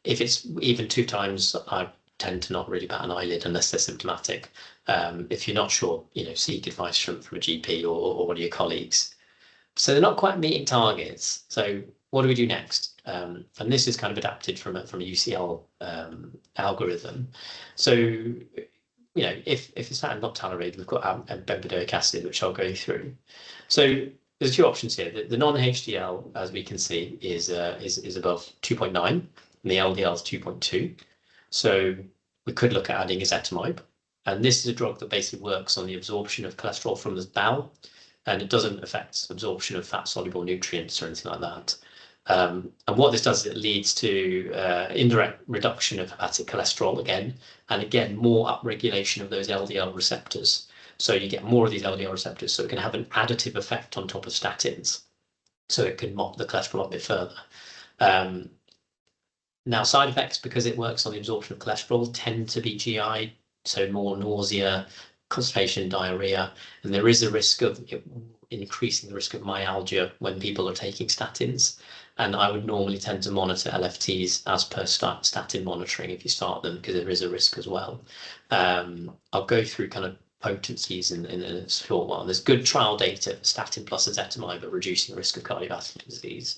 If it's even 2 times, I tend to not really bat an eyelid unless they're symptomatic. If you're not sure, seek advice from a GP or one of your colleagues. So they're not quite meeting targets. So what do we do next? And this is kind of adapted from a UCL algorithm. So if the statin not tolerated, we've got bempedoic acid, which I'll go through. So there's two options here. The non-HDL, as we can see, is above 2.9, and the LDL is 2.2. So we could look at adding ezetimibe, and this is a drug that basically works on the absorption of cholesterol from the bowel, and it doesn't affect absorption of fat-soluble nutrients or anything like that. And what this does is it leads to indirect reduction of hepatic cholesterol again, and again, more upregulation of those LDL receptors. So you get more of these LDL receptors, so it can have an additive effect on top of statins. So it can mop the cholesterol a bit further. Now, side effects, because it works on the absorption of cholesterol, tend to be GI, so more nausea, constipation, diarrhea, and there is a risk of increasing the risk of myalgia when people are taking statins. And I would normally tend to monitor LFTs as per statin monitoring if you start them, because there is a risk as well. I'll go through kind of potencies in a short while. There's good trial data for statin plus ezetimibe at reducing the risk of cardiovascular disease.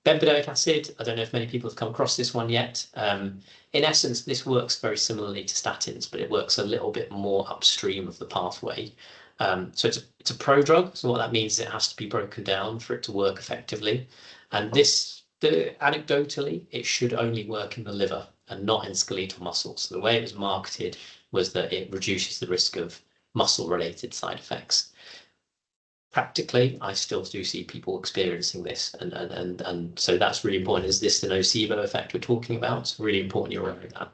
Bempedoic acid, I don't know if many people have come across this one yet. In essence, this works very similarly to statins, but it works a little bit more upstream of the pathway. So it's a prodrug. So what that means is it has to be broken down for it to work effectively. And anecdotally, it should only work in the liver and not in skeletal muscle. So the way it was marketed was that it reduces the risk of muscle-related side effects. Practically, I still do see people experiencing this, and so that's really important. Is this the nocebo effect we're talking about? It's really important you're aware of that.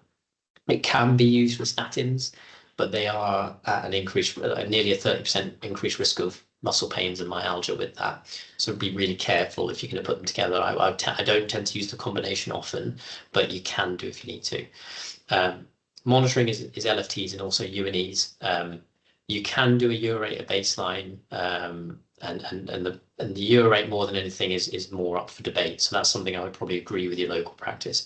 It can be used with statins, but they are at an increased, nearly a 30% increased risk of muscle pains and myalgia with that. So be really careful if you're going to put them together. I don't tend to use the combination often, but you can do if you need to. Monitoring is LFTs and also UNEs. You can do a urate at baseline, and the urate more than anything is more up for debate. So that's something I would probably agree with your local practice.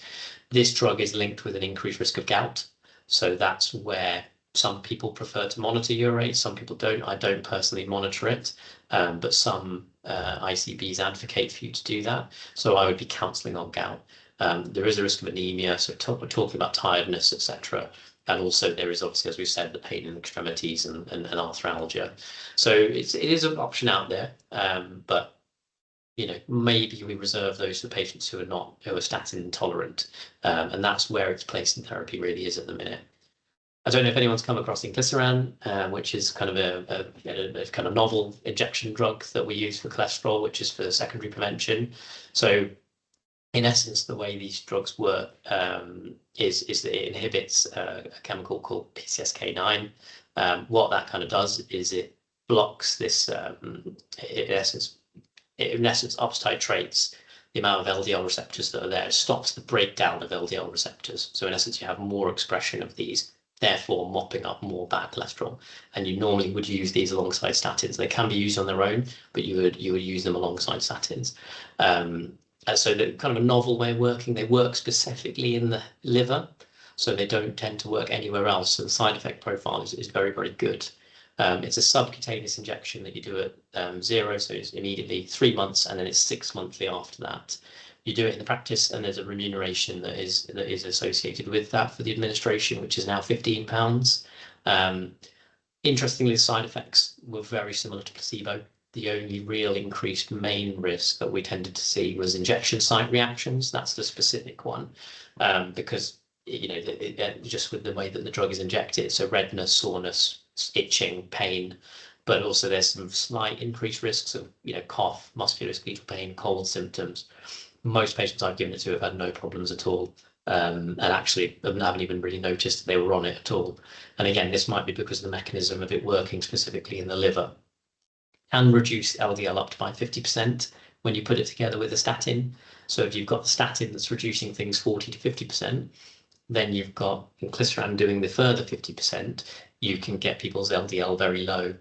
This drug is linked with an increased risk of gout. So that's where some people prefer to monitor urate, some people don't. I don't personally monitor it, but some ICBs advocate for you to do that. So I would be counselling on gout. There is a risk of anemia, so we're talking about tiredness, etc. And also there is obviously, as we said, the pain in the extremities and arthralgia. So it is an option out there, but maybe we reserve those for patients who are statin intolerant, and that's where its place in therapy really is at the minute. I don't know if anyone's come across Inclisiran, which is kind of a kind of novel injection drug that we use for cholesterol, which is for secondary prevention. So in essence, the way these drugs work is that it inhibits a chemical called PCSK9. What that kind of does is it blocks this, in essence, up titrates the amount of LDL receptors that are there. It stops the breakdown of LDL receptors. So in essence, you have more expression of these, therefore mopping up more bad cholesterol. And you normally would use these alongside statins. They can be used on their own, but you would use them alongside statins. And so the kind of a novel way of working, they work specifically in the liver, so they don't tend to work anywhere else. So the side effect profile is very, very good. It's a subcutaneous injection that you do at 0, so it's immediately 3 months, and then it's 6 monthly after that. You do it in the practice, and there's a remuneration that is associated with that for the administration, which is now £15. Interestingly, the side effects were very similar to placebo. The only real increased main risk that we tended to see was injection site reactions. That's the specific one, because just with the way that the drug is injected, so redness, soreness, itching, pain, but also there's some slight increased risks of cough, musculoskeletal pain, cold symptoms. Most patients I've given it to have had no problems at all, and actually haven't even really noticed that they were on it at all. And again, this might be because of the mechanism of it working specifically in the liver. Can reduce LDL up to by 50% when you put it together with a statin. So if you've got the statin that's reducing things 40 to 50%, then you've got Inclisiran doing the further 50%. You can get people's LDL very low.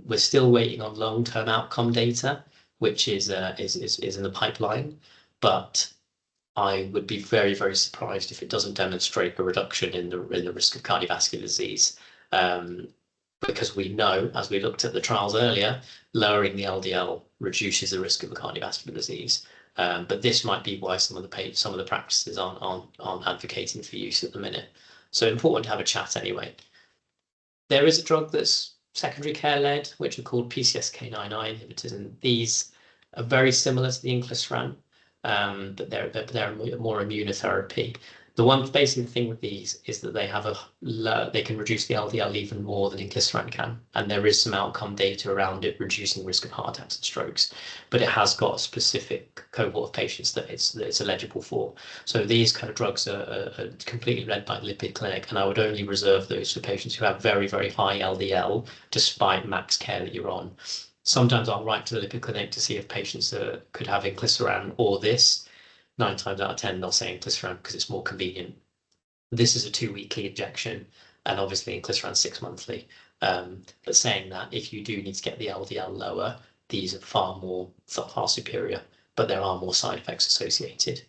We're still waiting on long-term outcome data, which is in the pipeline, but I would be very, very surprised if it doesn't demonstrate a reduction in the risk of cardiovascular disease. Because we know, as we looked at the trials earlier, lowering the LDL reduces the risk of a cardiovascular disease. But this might be why some of the practices aren't advocating for use at the minute. So important to have a chat anyway. There is a drug that's secondary care led, which are called PCSK9 inhibitors, and these are very similar to the Inclisiran, but they're more immunotherapy. The one basic thing with these is that they have they can reduce the LDL even more than Inclisiran can, and there is some outcome data around it reducing risk of heart attacks and strokes, but it has got a specific cohort of patients that it's eligible for. So these kind of drugs are completely led by the lipid clinic, and I would only reserve those for patients who have very, very high LDL despite max care that you're on. Sometimes I'll write to the lipid clinic to see if patients could have Inclisiran or this. 9 times out of 10, they'll say Inclisiran because it's more convenient. This is a 2-weekly injection, and obviously Inclisiran 6 monthly. But saying that, if you do need to get the LDL lower, these are far superior, but there are more side effects associated.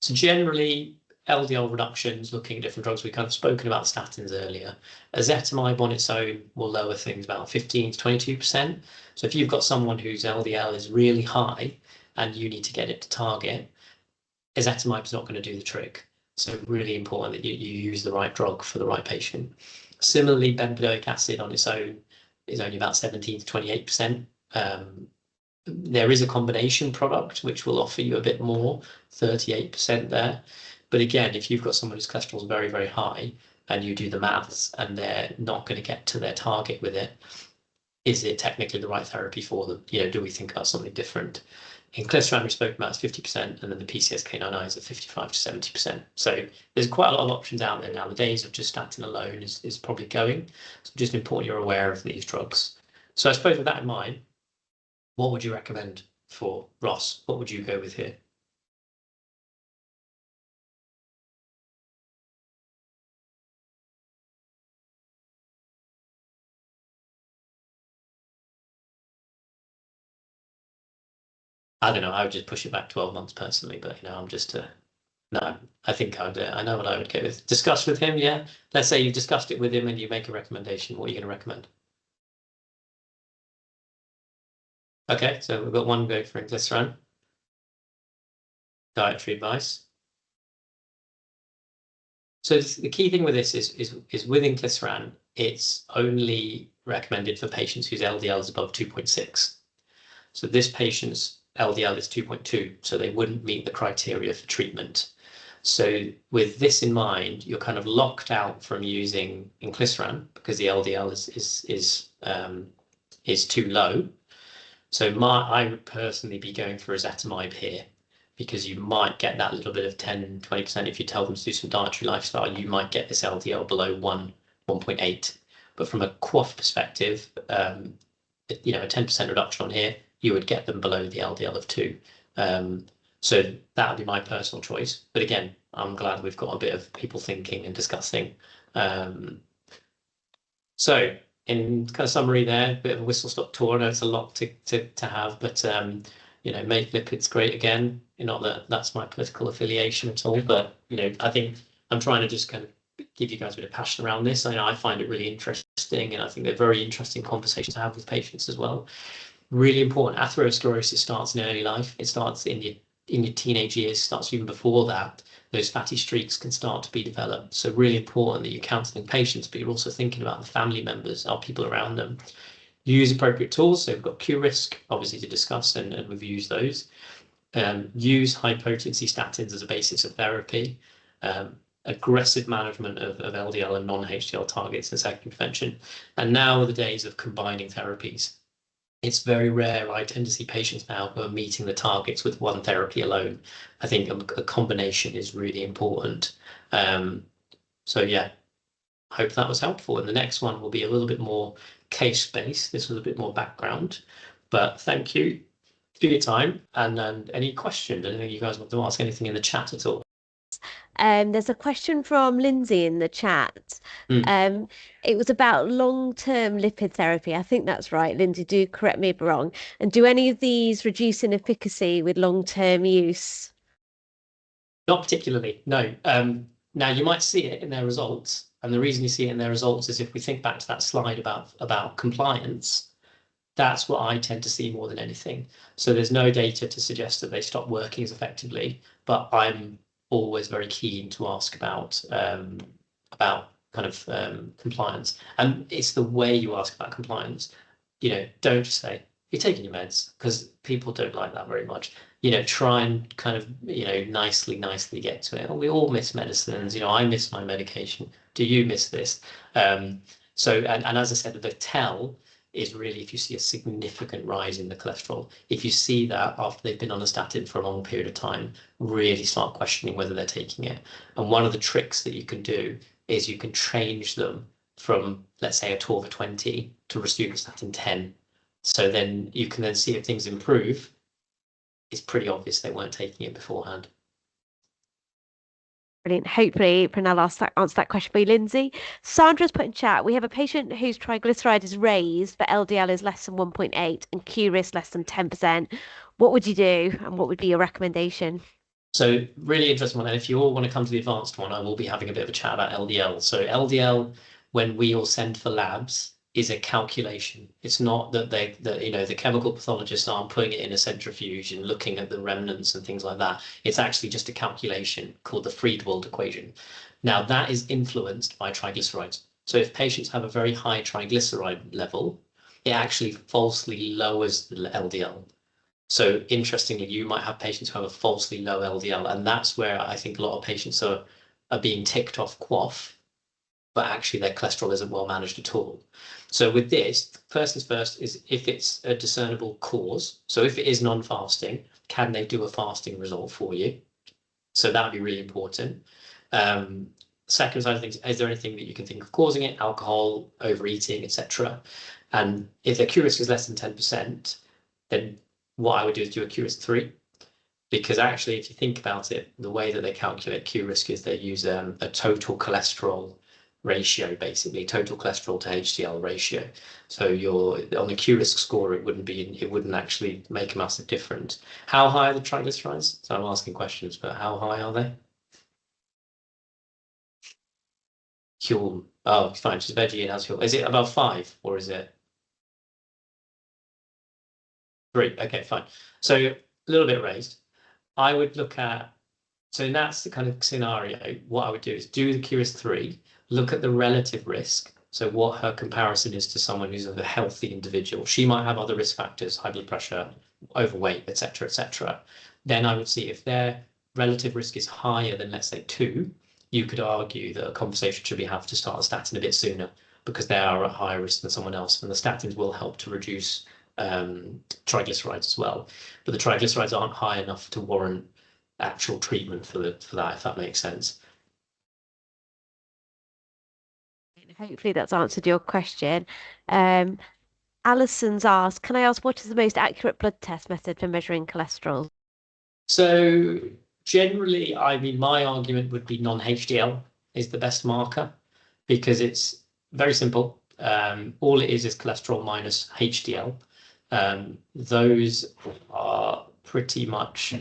So generally, LDL reductions, looking at different drugs, we've kind of spoken about statins earlier. Ezetimibe on its own will lower things about 15 to 22%. So if you've got someone whose LDL is really high and you need to get it to target, ezetimibe is not going to do the trick. So really important that you use the right drug for the right patient. Similarly, bempedoic acid on its own is only about 17 to 28%. There is a combination product which will offer you a bit more, 38% there. But again, if you've got someone whose cholesterol is very, very high and you do the maths and they're not going to get to their target with it, is it technically the right therapy for them? Do we think about something different? Inclisiran we spoke about is 50%, and then the PCSK9s are 55 to 70%. So there's quite a lot of options out there now. The days of just statin alone is probably going. So just important you're aware of these drugs. So I suppose with that in mind, what would you recommend for Ross? What would you go with here? I don't know. I would just push it back 12 months personally, but I'm just no. I think I know what I would go with. Discuss with him, yeah. Let's say you've discussed it with him and you make a recommendation. What are you going to recommend? Okay, so we've got one go for Inclisiran. Dietary advice. So the key thing with this is with Inclisiran, it's only recommended for patients whose LDL is above 2.6. So this patient's LDL is 2.2, so they wouldn't meet the criteria for treatment. So with this in mind, you're kind of locked out from using Inclisiran because the LDL is too low. So I would personally be going for ezetimibe here, because you might get that little bit of 10, 20%. If you tell them to do some dietary lifestyle, you might get this LDL below 1.8. But from a QoF perspective, a 10% reduction on here, you would get them below the LDL of 2. So that would be my personal choice. But again, I'm glad we've got a bit of people thinking and discussing. So in kind of summary there, a bit of a whistle-stop tour. I know it's a lot to have, but make lipids great again. Not that that's my political affiliation at all, but I think I'm trying to just kind of give you guys a bit of passion around this. I find it really interesting, and I think they're very interesting conversations to have with patients as well. Really important. Atherosclerosis starts in early life. It starts in your teenage years. Starts even before that. Those fatty streaks can start to be developed. So really important that you're counselling patients, but you're also thinking about the family members, our people around them. Use appropriate tools. So we've got QRisk, obviously, to discuss, and we've used those. Use high-potency statins as a basis of therapy. Aggressive management of LDL and non-HDL targets and secondary prevention. And now are the days of combining therapies. It's very rare. I tend to see patients now who are meeting the targets with one therapy alone. I think a combination is really important. So yeah, hope that was helpful. And the next one will be a little bit more case-based. This was a bit more background, but thank you for your time. And any questions? I don't think you guys want to ask anything in the chat at all. There's a question from Lindsay in the chat. It was about long-term lipid therapy. I think that's right. Lindsay, do correct me if I'm wrong. And do any of these reduce in efficacy with long-term use? Not particularly, no. Now you might see it in their results, and the reason you see it in their results is if we think back to that slide about compliance, that's what I tend to see more than anything. So there's no data to suggest that they stop working as effectively, but I'm always very keen to ask about kind of compliance. And it's the way you ask about compliance. Don't just say, you're taking your meds, because people don't like that very much. Try and kind of, nicely get to it. We all miss medicines. I miss my medication. Do you miss this? So, and as I said, the tell is really if you see a significant rise in the cholesterol. If you see that after they've been on a statin for a long period of time, really start questioning whether they're taking it. And one of the tricks that you can do is you can change them from, let's say, a 12 or 20 to rosuvastatin 10. So then you can then see if things improve. It's pretty obvious they weren't taking it beforehand. Brilliant. Hopefully, Prunell answered that question for you, Lindsay. Sandra's put in chat, we have a patient whose triglyceride is raised, but LDL is less than 1.8 and Q risk less than 10%. What would you do, and what would be your recommendation? So really interesting one. And if you all want to come to the advanced one, I will be having a bit of a chat about LDL. So LDL, when we all send for labs, is a calculation. It's not that the chemical pathologists aren't putting it in a centrifuge and looking at the remnants and things like that. It's actually just a calculation called the Friedewald equation. Now that is influenced by triglycerides. So if patients have a very high triglyceride level, it actually falsely lowers the LDL. So interestingly, you might have patients who have a falsely low LDL, and that's where I think a lot of patients are being ticked off QoF, but actually their cholesterol isn't well managed at all. So with this, first things first is if it's a discernible cause. So if it is non-fasting, can they do a fasting result for you? So that would be really important. Second side of things, is there anything that you can think of causing it? Alcohol, overeating, etc. And if their Q risk is less than 10%, then what I would do is do a Q risk 3. Because actually, if you think about it, the way that they calculate Q risk is they use a total cholesterol ratio, basically total cholesterol to HDL ratio. So on the Q risk score, it wouldn't actually make a massive difference. How high are the triglycerides? So I'm asking questions, but how high are they? HUL. Oh, fine. Just veggie and has HUL. Is it above 5 or is it 3? Okay, fine. So a little bit raised. I would look at, so that's the kind of scenario. What I would do is do the Q risk 3, look at the relative risk. So what her comparison is to someone who's a healthy individual. She might have other risk factors, high blood pressure, overweight, etc., etc. Then I would see if their relative risk is higher than, let's say, 2, you could argue that a conversation should be had to start a statin a bit sooner because they are at higher risk than someone else. And the statins will help to reduce triglycerides as well. But the triglycerides aren't high enough to warrant actual treatment for that, if that makes sense. Hopefully that's answered your question. Alison's asked, can I ask what is the most accurate blood test method for measuring cholesterol? So generally, I mean, my argument would be non-HDL is the best marker because it's very simple. All it is cholesterol minus HDL. Those are pretty much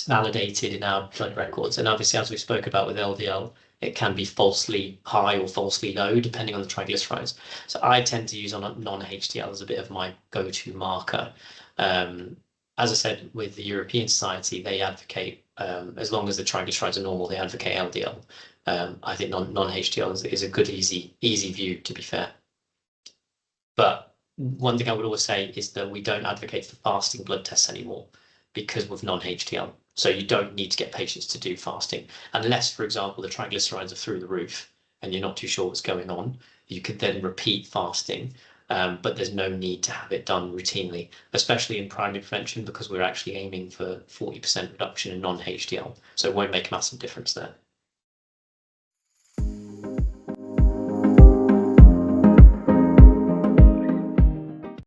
validated in our blood records. And obviously, as we spoke about with LDL, it can be falsely high or falsely low, depending on the triglycerides. So I tend to use on a non-HDL as a bit of my go-to marker. As I said, with the European Society, they advocate, as long as the triglycerides are normal, they advocate LDL. I think non-HDL is a good, easy view, to be fair. But one thing I would always say is that we don't advocate for fasting blood tests anymore because with non-HDL. So you don't need to get patients to do fasting unless, for example, the triglycerides are through the roof and you're not too sure what's going on. You could then repeat fasting, but there's no need to have it done routinely, especially in primary prevention because we're actually aiming for 40% reduction in non-HDL. So it won't make a massive difference there.